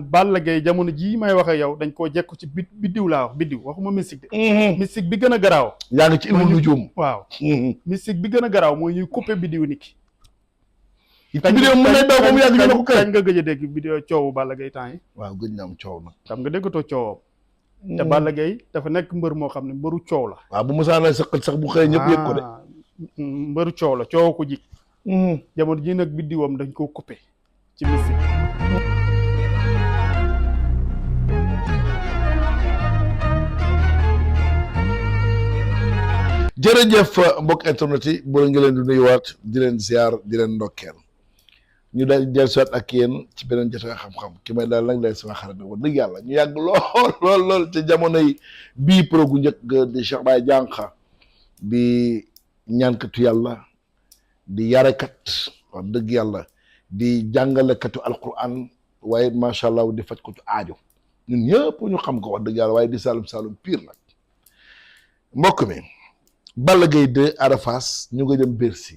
Balla Gaye jamono jii may wax ak yow dañ koo jekku ci biddiw laa wax biddiw waxuma mystique de. mystique bi gën a garaaw. yaa ngi ci ilmu nujum. waaw. mystique bi gën a garaaw mooy ñuy couper biddiw nit ki. ci biddiw mu lay daw ba mu yàgg ñu ne ko kañ nga gëj a dégg biddiw coowu Balla Gaye temps yi. waaw gëj na am coow nag. xam nga déggatoo coowam. te Balla Gaye dafa nekk mbër moo xam ne mbëru coow la. waaw bu musaana sëqat sax bu xëyee ñëpp yëg ko de. mbëru coow la coow ko jig. jamono ji nag biddiwam dañ koo couper ci mystique. jërëjëf mbokk internet yi bu ngi leen di nuyuwaat di leen ziar di leen ndokkeel ñu daal del siwaat ak yéen ci beneen jotaay xam-xam ki may daal nag lay sama xarit wax dëgg yàlla ñu yàgg lool ci jamono yi bii pro gu njëkk di Cheikh Baye Diankha di ñaankatu yàlla di yarekat wax dëgg yàlla di jàngalekatu alquran waaye macha allah di faj ko ci aajo ñun ñëpp ñu xam ko wax dëgg yàlla waaye di salum pire nag mbokk mi Balla Gaye 2 Ada Fass ñu nga jëm Bercy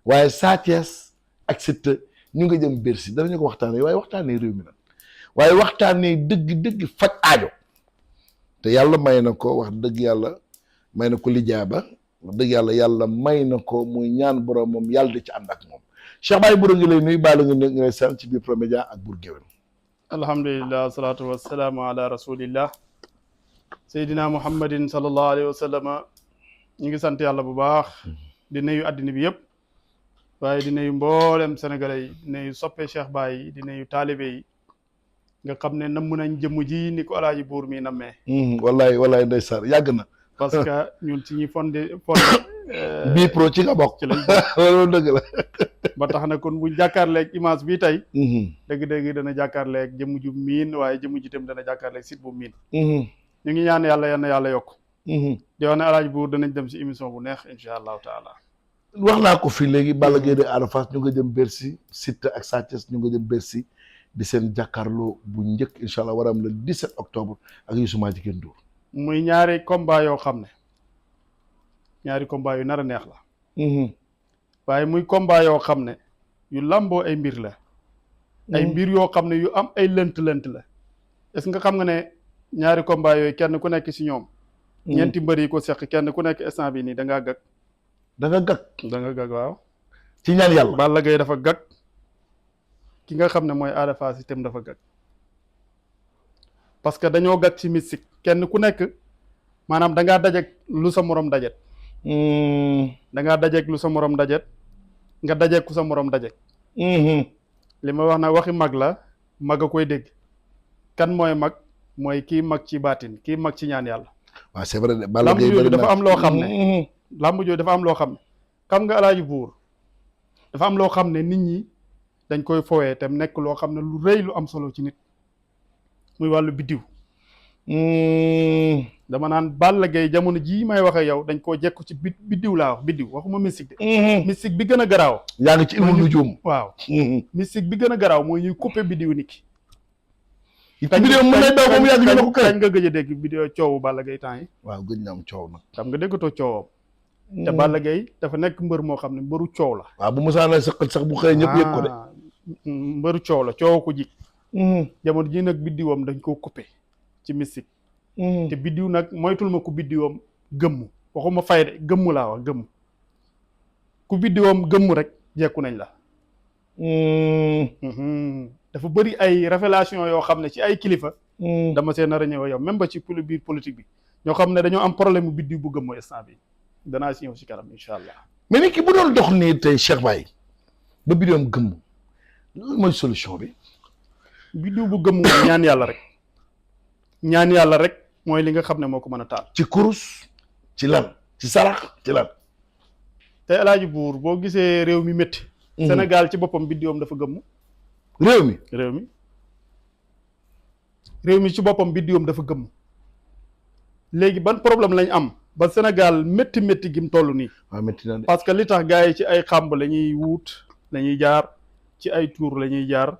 waaye Sa Thiès ak Siteu ñu nga jëm Bercy danañu ko waxtaanee waaye waxtaanee réew mi nag waaye waxtaanee dëgg faj aajo te yàlla may na ko wax dëgg yàlla may na ko lijaaba wax dëgg yàlla may na ko muy ñaan borom moom yàlla di ci ànd ak moom Cheikh Baye Bourou ngi lay nuyu Balla ngi lay sant ci biir Promédia ak Bour Gueweul. alhamdulilah salaatu wasalaamu ala rasulillah Seydina Muhammadin sallallahu alayhi wa sallam. ñu ngi sant yàlla bu baax di nuyu àddina bi yëpp waaye di nuyu mboolem sénégalais yi di nuyu soppe Cheikh Baye yi di nuyu taalibe yi nga xam ne namm nañ jëmm ji ni ko alaaji buur mi nammee. wallaay ndeysaan yàgg na. parce que ñun ci ñi fondé bii pro ci nga bokk. ci lañ loolu dëgg la. ba tax na kon buñ jàkkaarleeg image bi tey. dëgg-dëgg dana jàkkaarleeg jëmm ju miin waaye jëmm ji tam dana jàkkaarleeg site bu miin. ñu ngi ñaan yàlla yal na yàlla yokk. di wax ne alaaji buur danañ dem si émission bu neex incha allahu taala. wax naa ko fii léegi Balla Gaye 2 Ada Fass ñu nga jëm Bercy Siteu ak Sa Thiès ñu nga jëm Bercy di seen jàkkaarloo bu njëkk incha allah war a am le 17 octobre ak Youssou Madjiguène Ndour. muy ñaari combat yoo xam ne ñaari combat yu nar a neex la. waaye muy combat yoo xam ne yu lamboo ay mbir la. ay mbir yoo xam ne yu am ay lënt la est-ce que xam nga ne ñaari combat yooyu kenn ku nekk si ñoom. ñeenti mbër yi ko seq kenn ku nekk instant bi nii da ngaa gag. da nga gag waaw. ci ñaan yàlla. Balla Gaye dafa gag ki nga xam ne mooy Ada Fass itam dafa gag parce que dañoo gag ci mystique kenn ku nekk maanaam da ngaa dajeeg lu sa morom dajet. da ngaa dajeeg lu sa morom dajet nga dajeeg ku sa morom dajet. li ma wax na waxi mag la mag a koy dégg kan mooy mag mooy kii mag ci baatin kii mag ci ñaan yàlla. waaw c'est vrai de Balla Gaye lamb jooju dafa am loo xam ne lamb jooju dafa am loo xam ne xam nga alaaji buur dafa am loo xam ne nit ñi dañ koy fowee te nekk loo xam ne lu rëy lu am solo ci nit muy wàllu biddiw. dama naan Balla Gaye jamono jii may wax ak yow dañ koo jekku ci biddiw laa wax biddiw waxuma mystique de. mystique bi gën a garaaw. yaa ngi ci ilmu nujum. waaw. mystique bi gën a garaaw mooy ñuy couper biddiw nit ki. ci biddiw mu lay daw ba mu yàgg ñu ne ko kañ nga gëj a dégg biddiw coowu Balla Gaye temps yi. waaw gëj na am coow nag. xam nga déggatoo coowam. te Balla Gaye dafa nekk mbër moo xam ne mbëru coow la. waaw bu musaana sëqat sax bu xëyee ñëpp yëg ko de. mbëru coow la coow ko jig. jamono ji nag biddiwam dañ koo couper ci mystique. te biddiw nag moytul ma ku biddiwam gëmm waxuma fay de gëmm laa wax gëmm ku biddiwam gëmm rek jekku nañ la. dafa bëri ay révélation yoo xam ne ci ay kilifa. dama see nar a ñëw yow même ba ci biir politique bi ñoo xam ne dañoo am problème mu biddiw bu gëmm instant bi danaa si ñëw si kanam incha allah. mais nit ki bu doon dox nii tey Cheikh Baye ba biddiwam gëmm loolu mooy solution bi. biddiw bu gëmm mooy ñaan yàlla rek. ñaan yàlla rek mooy li nga xam ne moo ko mën a taal. ci kurus ci lan ci sarax ci lan. tey alaaji buur boo gisee réew mi métti. Sénégal ci boppam biddiwam dafa gëmm. réew mi ci boppam biddiwam dafa gëmm. léegi ban problème lañ am ba Sénégal métti gi mu toll nii. waaw métti na de. parce que li tax gars yi ci ay xàmb la ñuy wuut la ñuy jaar ci ay tuur la ñuy jaar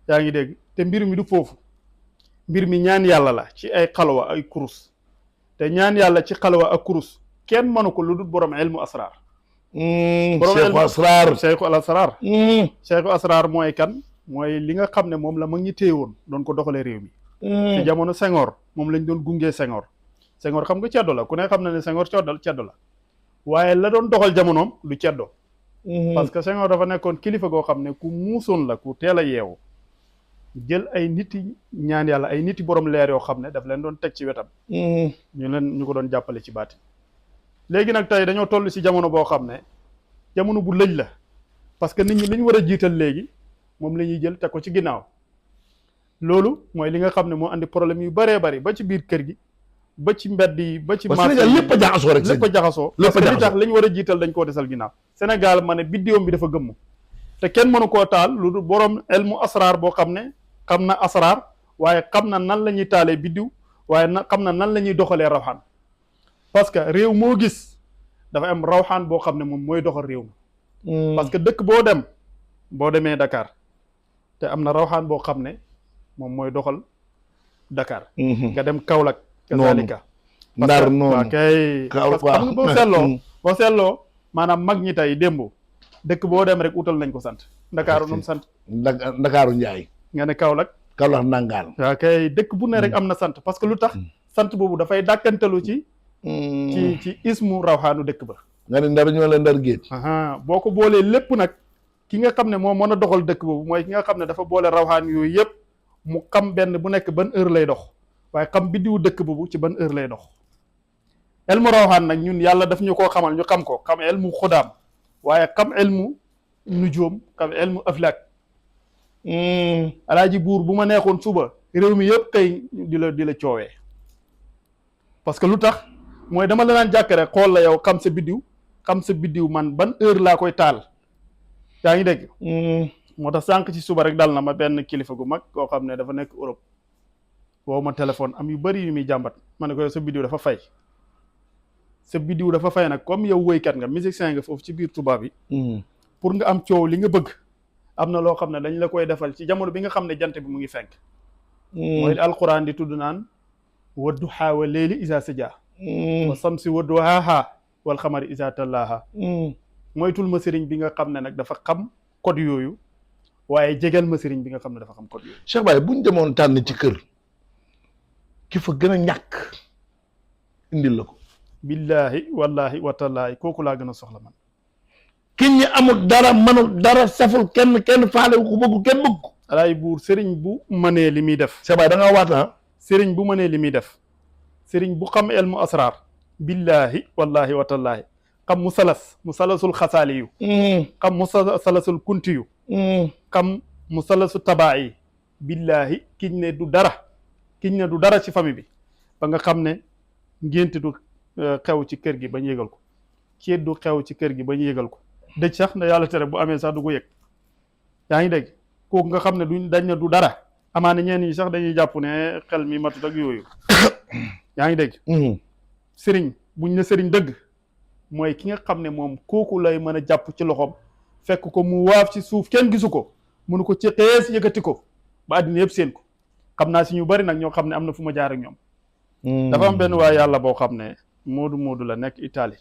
yaa ngi dégg te mbir mi du foofu. mbir mi ñaan yàlla la ci ay xalwa ay kurus te ñaan yàlla ci xalwa ak kurus kenn mënu ko lu dul borom ilmu asrar. Cheikhu Asrar. Cheikhu Asrar mooy kan mooy li nga xam ne moom la mag ñi téye woon doon ko doxalee réew mi. ci jamono Senghor moom lañ doon gungee Senghor. Senghor xam nga ceddo la ku ne xam na ne Senghor ceddo la waaye la doon doxal jamonoom du ceddo. parce que Senghor dafa nekkoon kilifa goo xam ne ku muusoon la ku teel a yeewu. jël ay niti ñaan yàlla ay niti borom leer yoo xam ne daf leen doon teg ci wetam. ñu ko doon jàppale ci baati. léegi nag tey dañoo toll ci jamono boo xam ne jamono bu lëj la parce que nit ñi li ñu war a jiital léegi moom la ñuy jël teg ko ci ginnaaw. loolu mooy li nga xam ne moo andi problème yu bëree bëri ba ci biir kër gi ba ci mbedd yi ba ci marché yi lépp a jaxasoo rek lépp a jaxasoo parce que li tax li ñu war a jiital dañ koo desal ginnaaw. Sénégal ma ne biddiwam bi dafa gëmm te kenn mënu koo taal lu dul borom elmu asraar boo xam ne xam na asraar waaye xam na nan la ñuy taalee biddiw waaye xam na nan la ñuy doxalee rawxaan parce que réew moo gis dafa am rawxaan boo xam ne moom mooy doxal réew mi parce que dëkk boo dem boo demee Dakar te am na rawxaan boo xam ne moom mooy doxal Dakar nga dem Kaolack kazalika Ndar noonu waa kay parce que xam nga boo seetloo maanaam mag ñi tey démb dëkk boo dem rek utal nañ ko sant Ndakaaru noonu sant Ndakaaru Njaay nga ne Kaolack nangaan waa kay dëkk bu ne rek am na sant parce que lu tax sant boobu dafay dàkkantalu ci ismu rawxaanu dëkk ba nga ne Ndar ñoo la Ndar géej boo ko boolee lépp nag ki nga xam ne moo mën a doxal dëkk boobu mooy ki nga xam ne dafa boole rawxaan yooyu yëpp mu xam benn bu nekk ban heure lay dox waaye xam biddiwu dëkk boobu ci ban heure lay dox elmu rawxaan nag ñun yàlla daf ñu koo xamal ñu xam ko xam elmu xudaam waaye xam elmu nujoom xam elmu aflaak alaaji buur bu ma neexoon suba réew mi yëpp kay di la coowee parce que lu tax mooy dama la naan jàkk rek xool la yow xam sa biddiw man ban heure laa koy taal yaa ngi dégg moo tax sànq ci suba rek dal na ma benn kilifa gu mag koo xam ne dafa nekk Europe woo ma téléphone am yu bari yu muy jàmbat ma ne ko sa biddiw dafa fay nag comme yow woykat nga musicien nga foofu ci biir tubaab yi pour nga am coow li nga bëgg am na loo xam ne dañ la koy defal ci jamono bi nga xam ne jant bi mu ngi fenk mooy alquran di tudd naan wadduhaa wa leeli isa saja wa samsi wadduhaaha wal xamari isa tallaaha moytul ma sëriñ bi nga xam ne nag dafa xam code yooyu waaye jegeel ma sëriñ bi nga xam ne dafa xam code yooyu. Cheikh Baye bu ñu demoon tànn ci kër ki fa gën a ñàkk indil la ko. billahi wallahi watallaahi kooku laa gën a soxla man. ki ñi amul dara manul dara saful kenn faale ko bëgg kenn bëgg ko. alaay buur sëriñ bu mënee li muy def. Cheikh Baye da ngaa waat ah. sëriñ bu mënee li muy def sëriñ bu xam elmu asrar billahi wallahi watallaahi xam musalasul xasaali yu xam musalasul kunti yu xam musalasu tabaa yi billahi kiñ ne du dara ci famille bi ba nga xam ne ngénte du xew ci kër gi bañ yégal ko ceet du xew ci kër gi bañ yégal ko dëj sax na yàlla tere bu amee sax du ko yëg yaa ngi dégg kooku nga xam ne dañ ne du dara amaana ñeen ñi sax dañuy jàpp ne xel mi matut ak yooyu yaa ngi dégg sëriñ buñ ne sëriñ dëgg mooy ki nga xam ne moom kooku lay mën a jàpp ci loxoom fekk ko mu waaf ci suuf kenn gisu ko mënu ko ci xees yëkkati ko ba àddina yëpp seen ko xam naa si ñu bari nag ñoo xam ne am na fu ma jaar ak ñoom dafa am benn waay yàlla boo xam ne moodu la nekk Italie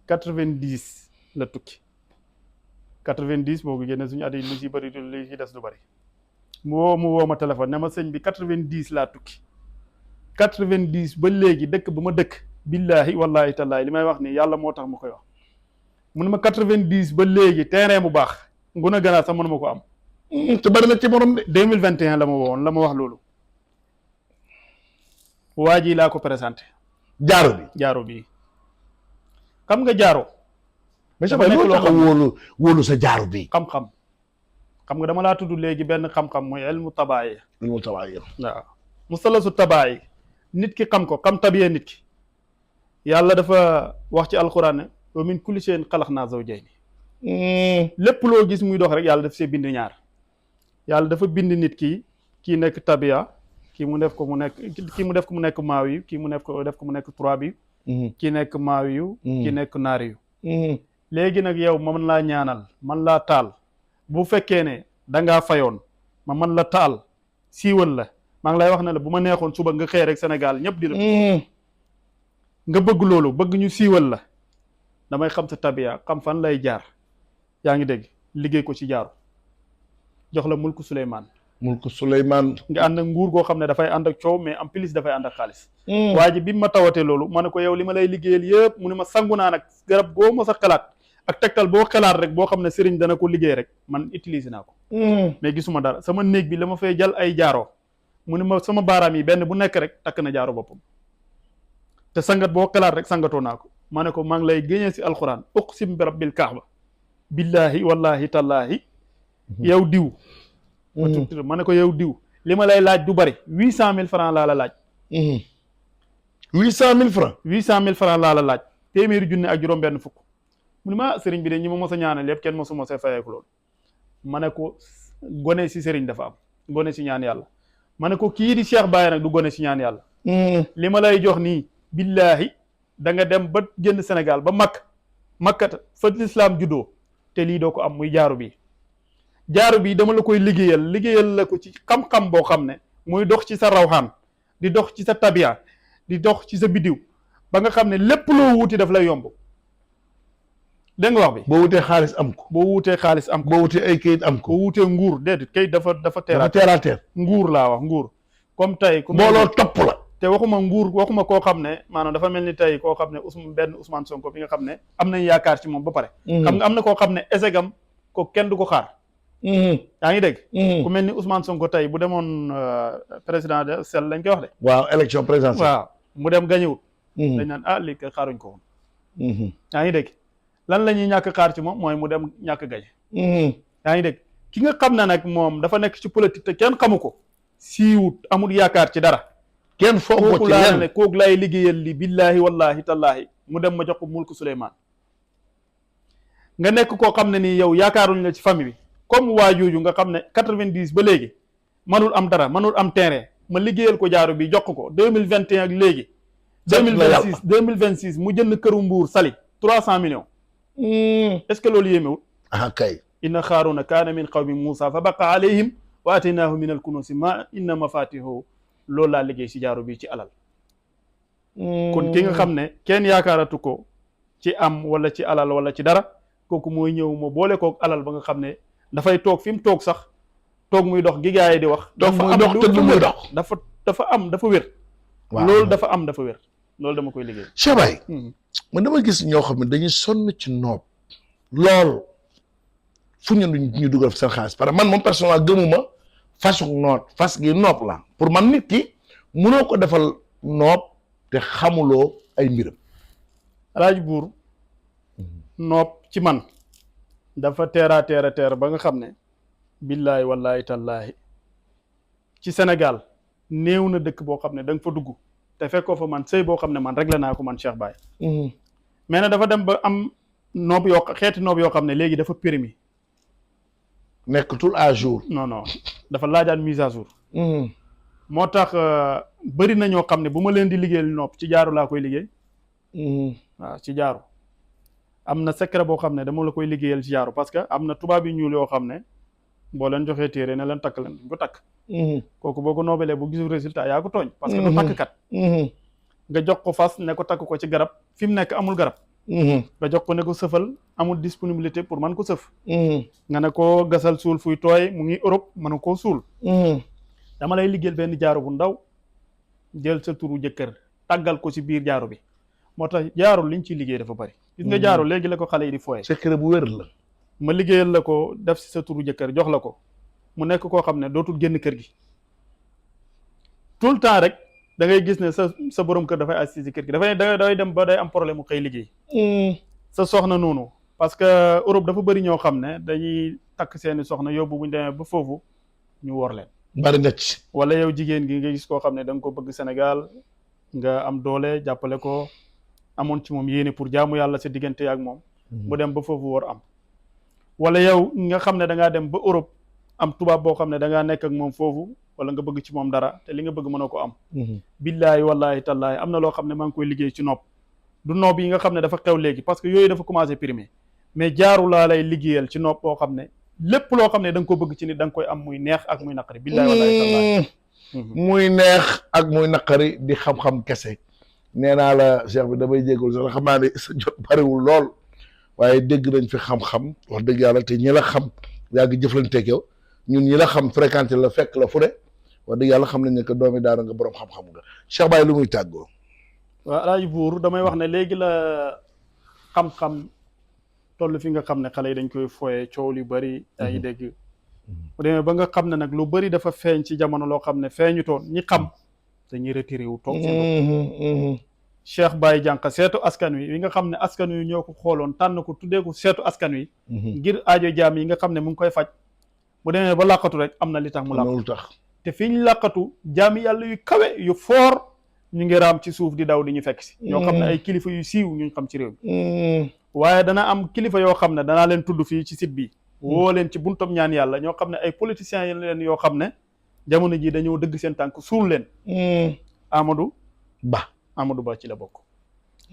90 la tukki 90 boo ko génne suñu at yi lu ci bari li ci des du bari mu woo ma téléphone ne ma sëñ bi 90 laa tukki 90 ba léegi dëkk ba ma dëkk billahi wallahi tallahi li may wax nii yàlla moo tax ma koy wax mu ne ma 90 ba léegi terrain bu baax nguna ganaar sax mënu ma ko am te bari na ci morom de 2021 la ma woon la ma wax loolu waa ji laa ko présenté jaaro bi xam nga jaaro mais sa bay loolu tax wóolu sa jaaro bi xam nga dama laa tudd léegi benn xam-xam mooy ilmu tabaay waaw musalasu tabaay nit ki xam ko xam tabiyee nit ki yàlla dafa wax ci alquran ne wa min kulli shay'in xalaqnaa zawjayni lépp loo gis muy dox rek yàlla daf see bind ñaar yàlla dafa bind nit ki kii nekk tabiya kii mu def ko mu nekk maaw yu kii mu def ko mu nekk trois bi kii nekk maaw yu kii nekk naari yu léegi nag yow ma mën laa ñaanal man laa taal bu fekkee ne dangaa fayoon ma mën la taal siiwal la maa ngi lay wax ne la bu ma neexoon suba nga xëy rek Sénégal ñëpp di la nga bëgg loolu bëgg ñu siiwal la damay xam sa tabiya xam fan lay jaar yaa ngi dégg liggéey ko ci jaaru jox la mulku Suleymaan. mulku Suleymaan. nga ànd ak nguur goo xam ne dafay ànd ak coow mais en plus dafay ànd ak xaalis. waa ji bi ma tawatee loolu ma ne ko yow li ma lay liggéeyal yëpp mu ne ma sangu naa nag garab goo ma sa xalaat ak tegtal boo xalaat rek boo xam ne sëriñ dana ko liggéey rek man utiliser naa ko. mais gisuma dara sama néeg bi la ma fay jël ay jaaroo mu ne ma sama baaraam yi benn bu nekk rek takk na jaaro boppam te sangat boo xalaat rek sangatoo naa ko ma ne ko maa ngi lay génnee si alxuraan uqsim bi rabbil kaaba billahi wallahi tallahi yow diw. ma ne ko yow diw li ma lay laaj du bari 800 000 francs laa la laaj. 800 000 francs. 800 000 francs laa la laaj téeméeri junne ak juróom-benn fukk. mu ne ma sëriñ bi de ñi ma mos a ñaanal yëpp kenn mosu ma see fayeeku loolu. ma ne ko gone si sëriñ dafa am gone si ñaan yàlla. ma ne ko kii di Cheikh Baye nag du gone si ñaan yàlla. li ma lay jox nii billahi da nga dem ba génn Sénégal ba makkata fa lislaam juddoo te lii doo ko am muy jaaru bi. jaaru bi dama la koy liggéeyal la ko ci xam-xam boo xam ne muy dox ci sa rawxaan di dox ci sa tabiya di dox ci sa bidiw ba nga xam ne lépp loo wuuti daf lay yomb dégg nga wax bi. boo wutee xaalis am ko. boo wutee xaalis am ko. boo wutee ay kayit am ko. boo wutee nguur déedéet kayit dafa teer nguur laa wax nguur. comme tey mbooloo topp la. te waxuma koo xam ne maanaam dafa mel ni tey koo xam ne benn Ousmane Sonko bi nga xam ne am nañ yaakaar ci moom ba pare. xam nga am na koo xam ne esegam ko kenn du ko xaar. yaa ngi dégg. ku mel ni Ousmane Sonko tey bu demoon président de sel lañ koy wax de. waaw élection présidentielle. waaw mu dem gañewut. dañ naan lii kay xaaruñ ko woon. yaa ngi dégg lan la ñuy ñàkk xaar ci moom mooy mu dem ñàkk gañe. yaa ngi dégg ki nga xam ne nag moom dafa nekk ci politique te kenn xamu ko. siiwut amul yaakaar ci dara. kenn foog ko ci lenn kooku laay liggéeyal li billahi wallahi tallahi mu dem ma jox ko mulku Suleymaan. nga nekk koo xam ne nii yow yaakaaruñ la ci famille bi. comme waa jooju nga xam ne 90 ba léegi manul am dara manul am terrain ma liggéeyal ko jaaru bi jox ko 2021 ak léegi. 2026 mu jënd këru Mbuur Sali 300 millions. est-ce que loolu yéemewul. kay. inna xaaruna kaana min qawmi Muusa fa baqa alayhim wa ataynaahu min al-kunuusi ma inna mafatihu loolu laa liggéey si jaaru bi ci alal. kon ki nga xam ne kenn yaakaaratu ko ci am wala ci alal wala ci dara kooku mooy ñëw ma boole kook alal ba nga xam ne. dafay toog fi mu toog sax toog muy dox gi gaa yi di wax. dafa muy dox tëdd muy dox dafa wér. waaw loolu dafa wér loolu dama koy liggéey. Cheikh Baye. man dama gis ñoo xam ne dañuy sonn ci noob. lool fu ñu dugal seen xaalis parce que man moom personnellement gëmuma façon fas gi noob la pour man nit ki mënoo ko defal noob te xamuloo ay mbiram. Alaaji Buur noob ci man. dafa teer ba nga xam ne billaahi wallaahi tallaahi ci Sénégal néew na dëkk boo xam ne da nga fa dugg te fekkoo fa man sëy boo xam ne man réglé naa ko man Cheikh Baye. mais nag dafa dem ba am xeeti noob yoo xam ne léegi dafa périmé. nekkatul à jour. non dafa laajaan mise à jour. moo tax bëri na ñoo xam ne bu ma leen di liggéeyal noob ci jaaru laa koy liggéey. waaw ci jaaru. am na secret boo xam ne dama la koy liggéeyal ci jaaru parce que am na tubaab yu ñuul yoo xam ne boo leen joxee téere ne leen takk leen duñ ko takk. kooku boo ko noobelee bu gisul résultat yaa ko tooñ. parce que du takk kat. nga jox ko fas ne ko takk ko ci garab fi mu nekk amul garab. nga jox ko ne ko sëfal amul disponibilité pour man ko sëf. nga ne ko gasal suul fuy tooy mu ngi Europe mën koo suul. dama lay liggéeyal benn jaaru bu ndaw jël sa turu jëkkër tàggal ko ci biir jaaru bi moo tax jaaru liñ ciy liggéey dafa bari. gis nga jaaru léegi la ko xale yi di fooye. secret bu wér la. ma liggéeyal la ko def si sa turu jëkkër jox la ko mu nekk koo xam ne dootul génn kër gi tout le temps rek da ngay gis ne sa borom kër dafay assisté kër gi dafay dem ba day am problème mu xëy liggéey. sa soxna noonu. parce que Europe dafa bëri ñoo xam ne dañuy takk seeni soxna yóbbu bu ñu demee ba foofu ñu wor leen. bari na ci. wala yow jigéen gi nga gis koo xam ne da nga ko bëgg Sénégal nga am doole jàppale ko. amoon ci moom yéene pour jaamu yàlla sa diggante ak moom. mu dem ba foofu war am. wala yow nga xam ne da ngaa dem ba Europe am tubaab boo xam ne da ngaa nekk ak moom foofu wala nga bëgg ci moom dara te li nga bëgg mënoo ko am. billaahi wallaahi tallaahi am na loo xam ne maa ngi koy liggéey ci nopp. du nopp yi nga xam ne dafa xew léegi parce que yooyu dafa commencé primé mais jaaru laa lay liggéeyal ci nopp boo xam ne lépp loo xam ne da nga ko bëgg ci nit da nga koy am muy neex ak muy naqari. billaahi wallaahi tallaahi. muy neex ak muy naqari di xam-xam kese. nee naa la cheikh bi damay jégalu sax xam naa ne sa jot bariwul lool waaye dégg nañ fi xam-xam wax dëgg yàlla te ñi la xam yaa ngi jëflanteeg yow ñun ñi la xam fréquenté la fekk la fu ne wax dëgg yàlla xam nañ ne que doomi daara nga borom xam-xam nga Cheikh Baye lu muy tàggoo. waaw Alaaji Buur damay wax ne léegi la xam-xam toll fi nga xam ne xale yi dañ koy foye coow lu bari ay dégg bu demee ba nga xam ne nag lu bari dafa feeñ ci jamono loo xam ne feeñutoon ñi xam dañuy retiré wu toog seen Cheikh Baye Diankha seetu askan wi nga xam ne askan wi ñoo ko xooloon tànn ko tuddee ko seetu askan wi ngir aajo jaam yi nga xam ne mu ngi koy faj bu demee ba làqatu rek am na li tax mu làqatu tax te fi ñu làqatu jaami yàlla yu kawe yu foor ñu ngi raam ci suuf di daw di ñu fekk si ñoo xam ne ay kilifa yu siiw ñu xam ci réew mi waaye dana am kilifa yoo xam ne danaa leen tudd fii ci site bi woo leen ci buntam ñaan yàlla ñoo xam ne ay politiciens yi leen yoo xam ne jamono ji dañoo dëgg seen tànk suul leen Amadou Ba ci la bokk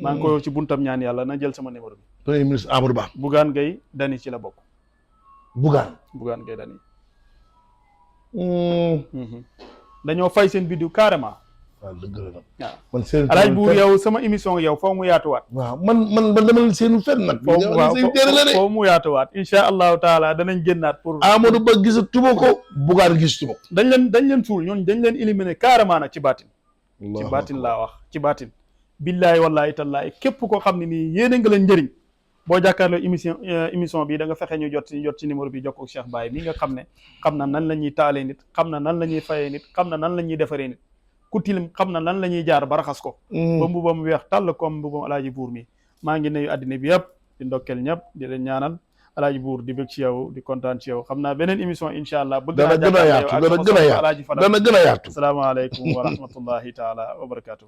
maa ngi ko ci buntam ñaan yàlla na jël sama numéro bi premier ministre Amadou Ba Bougane Gueye Dany ci la bokk Bougane Gueye Dany dañoo fay seen vidéo carrément waaw dëgg la nag waaw man seen Alaaji Buur yow sama émission yow foo mu yaatuwaat waaw man dama leen seenu fenn nag foo mu yaatuwaat insha allahu taala danañ génnaat pour Amadou Ba gisatuma ko Bougane gisatuma ko dañ leen suul ñooñu dañ leen éliminer carrément nag ci baatin laa wax ci baatin billaahi wallaahi tallaahi képp koo xam ne nii yéene nga leen njëriñ boo jàkkaarloo émission bi da nga fexe ñu jot ci numéro bi jokkoo ak Cheikh Baye mi nga xam ne xam na nan la ñuy taalee nit xam na nan la ñuy fayee nit xam na nan la ñuy defaree nit ku tilim xam na nan la ñuy jaar ba raxas ko ba mbubam weex tàll comme mbubam Alaaji Buur mi maa ngi nuyu àddina bi yëpp di ndokkeel ñëpp di leen ñaanal Alaaji Buur di bëgg ci yow di kontaan ci yow xam naa beneen émission incha allah bëgg naa dana gën a yaatu Alaaji Fadal dana gën a yaatu asalaamaaleykum wa rahmatullahi taala wa barakatuh